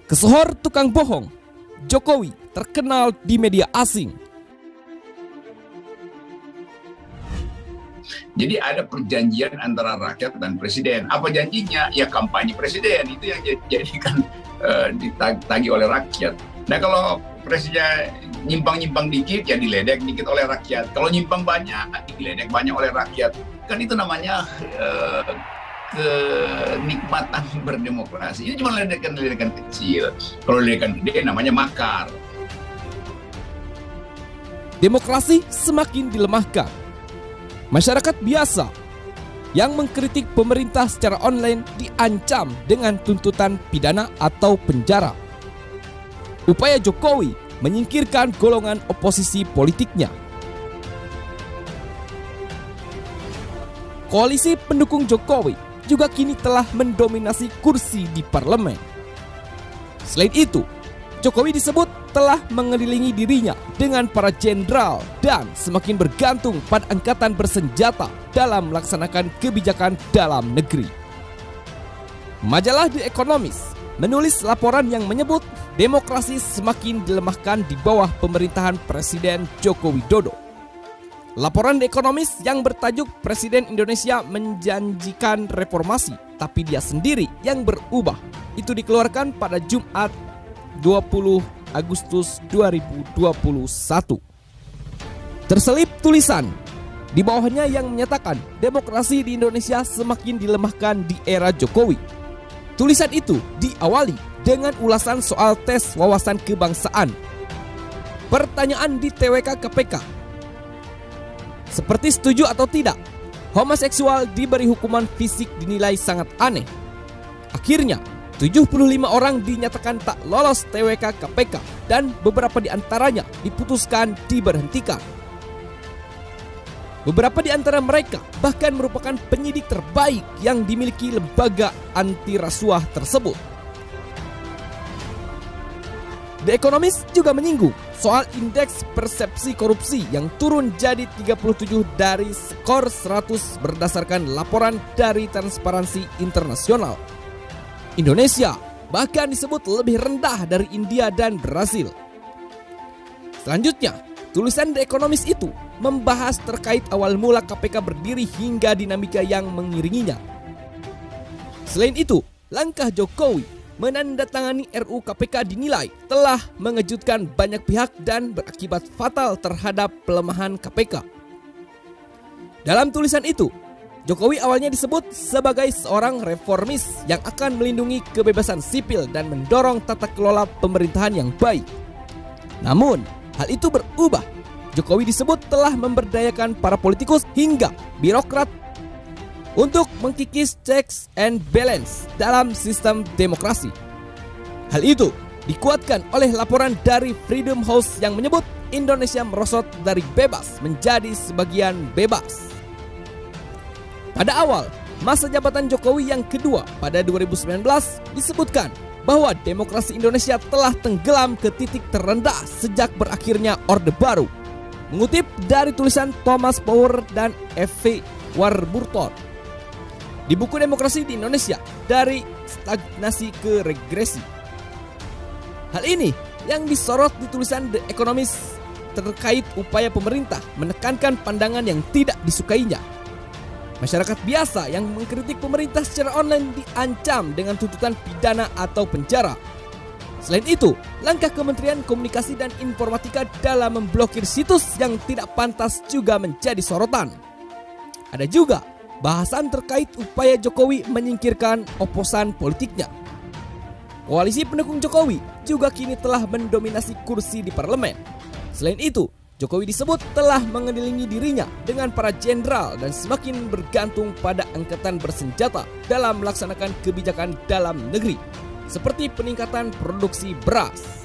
Kesohor tukang bohong, Jokowi terkenal di media asing. Jadi ada perjanjian antara rakyat dan presiden. Apa janjinya? Ya kampanye presiden, itu yang jadikan ditagih oleh rakyat. Nah kalau presiden nyimpang-nyimpang dikit, ya diledek dikit oleh rakyat. Kalau nyimpang banyak, diledek banyak oleh rakyat. Kan itu namanya kenikmatan berdemokrasi. Ini cuma ledekan-ledekan kecil. Kalau ledekan gede namanya makar. Demokrasi semakin dilemahkan. Masyarakat biasa yang mengkritik pemerintah secara online diancam dengan tuntutan pidana atau penjara. Upaya Jokowi menyingkirkan golongan oposisi politiknya. Koalisi pendukung Jokowi juga kini telah mendominasi kursi di parlemen. Selain itu, Jokowi disebut telah mengelilingi dirinya dengan para jenderal dan semakin bergantung pada angkatan bersenjata dalam melaksanakan kebijakan dalam negeri. Majalah The Economist menulis laporan yang menyebut demokrasi semakin dilemahkan di bawah pemerintahan Presiden Joko Widodo. Laporan The Economist yang bertajuk Presiden Indonesia menjanjikan reformasi, tapi dia sendiri yang berubah, itu dikeluarkan pada Jumat 20 Agustus 2021. Terselip tulisan di bawahnya yang menyatakan demokrasi di Indonesia semakin dilemahkan di era Jokowi. Tulisan itu diawali dengan ulasan soal tes wawasan kebangsaan. Pertanyaan di TWK KPK. Seperti setuju atau tidak, homoseksual diberi hukuman fisik dinilai sangat aneh. Akhirnya, 75 orang dinyatakan tak lolos TWK KPK dan beberapa di antaranya diputuskan diberhentikan. Beberapa di antara mereka bahkan merupakan penyidik terbaik yang dimiliki lembaga anti rasuah tersebut. The Economist juga menyinggung soal indeks persepsi korupsi yang turun jadi 37 dari skor 100 berdasarkan laporan dari Transparansi Internasional. Indonesia bahkan disebut lebih rendah dari India dan Brasil. Selanjutnya, tulisan The Economist itu membahas terkait awal mula KPK berdiri hingga dinamika yang mengiringinya. Selain itu, langkah Jokowi menandatangani RUU KPK dinilai telah mengejutkan banyak pihak dan berakibat fatal terhadap pelemahan KPK. Dalam tulisan itu, Jokowi awalnya disebut sebagai seorang reformis yang akan melindungi kebebasan sipil dan mendorong tata kelola pemerintahan yang baik. Namun, hal itu berubah. Jokowi disebut telah memberdayakan para politikus hingga birokrat untuk mengkikis checks and balance dalam sistem demokrasi. Hal itu dikuatkan oleh laporan dari Freedom House yang menyebut Indonesia merosot dari bebas menjadi sebagian bebas. Pada awal masa jabatan Jokowi yang kedua pada 2019 disebutkan bahwa demokrasi Indonesia telah tenggelam ke titik terendah sejak berakhirnya Orde Baru. Mengutip dari tulisan Thomas Power dan F.V. Warburton di buku Demokrasi di Indonesia dari Stagnasi ke Regresi. Hal ini yang disorot di tulisan The Economist terkait upaya pemerintah menekankan pandangan yang tidak disukainya. Masyarakat biasa yang mengkritik pemerintah secara online diancam dengan tuntutan pidana atau penjara. Selain itu, langkah Kementerian Komunikasi dan Informatika dalam memblokir situs yang tidak pantas juga menjadi sorotan. Ada juga bahasan terkait upaya Jokowi menyingkirkan oposan politiknya. Koalisi pendukung Jokowi juga kini telah mendominasi kursi di parlemen. Selain itu, Jokowi disebut telah mengelilingi dirinya dengan para jenderal dan semakin bergantung pada angkatan bersenjata dalam melaksanakan kebijakan dalam negeri, seperti peningkatan produksi beras.